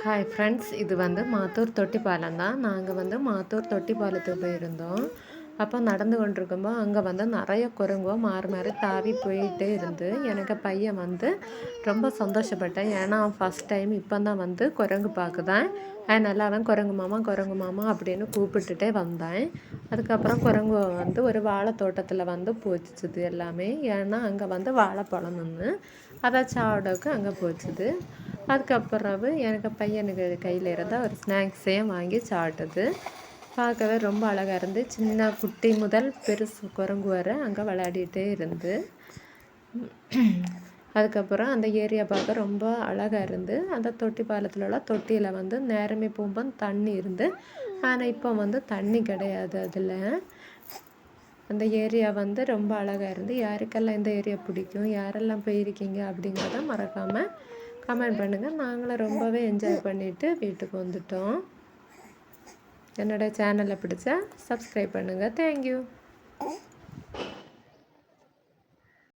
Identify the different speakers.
Speaker 1: Hi friends, இது வந்து மாத்தூர் தொட்டிப்பாலம் தான். நாங்கள் வந்து மாத்தூர் தொட்டிப்பாலத்துக்கு போயிருந்தோம். அப்போ நடந்து கொண்டிருக்கும்போது அங்கே வந்து நிறைய குரங்கோ மாறி மாறி தாவி போயிட்டே இருந்து எனக்கு பையன் வந்து ரொம்ப சந்தோஷப்பட்டேன். ஏன்னா ஃபஸ்ட் டைம் இப்போ தான் வந்து குரங்கு பார்க்குதான். அதனால அவன் குரங்கு மாமா அப்படின்னு கூப்பிட்டுட்டே வந்தேன். அதுக்கப்புறம் குரங்கு வந்து ஒரு வாழை தோட்டத்தில் வந்து போச்சுது எல்லாமே. ஏன்னா அங்கே வந்து வாழைப்பழம் நின்று அதை சாப்பிடக்கு அங்கே போச்சுது. அதுக்கப்புறவு எனக்கு பையனுக்கு கையில் இருந்தால் ஒரு ஸ்நாக்ஸையும் வாங்கி சாப்பிட்டது. பார்க்கவே ரொம்ப அழகாக இருந்து. சின்ன குட்டி முதல் பெருசு குரங்கு வர அங்கே விளையாடிட்டே இருந்து. அதுக்கப்புறம் அந்த ஏரியா பார்க்க ரொம்ப அழகாக இருந்து. அந்த தொட்டி பாலத்தில் உள்ள தொட்டியில் வந்து நேரமே போகும்போது தண்ணி இருந்து. ஆனால் இப்போ வந்து தண்ணி கிடையாது அதில். அந்த ஏரியா வந்து ரொம்ப அழகாக இருந்து. யாருக்கெல்லாம் இந்த ஏரியா பிடிக்கும், யாரெல்லாம் போயிருக்கீங்க அப்படிங்கிறத மறக்காமல் கமெண்ட் பண்ணுங்கள். நாங்களும் ரொம்பவே என்ஜாய் பண்ணிவிட்டு வீட்டுக்கு வந்துட்டோம். என்னோடய சேனலை பிடிச்சா சப்ஸ்கிரைப் பண்ணுங்கள். தேங்க்யூ.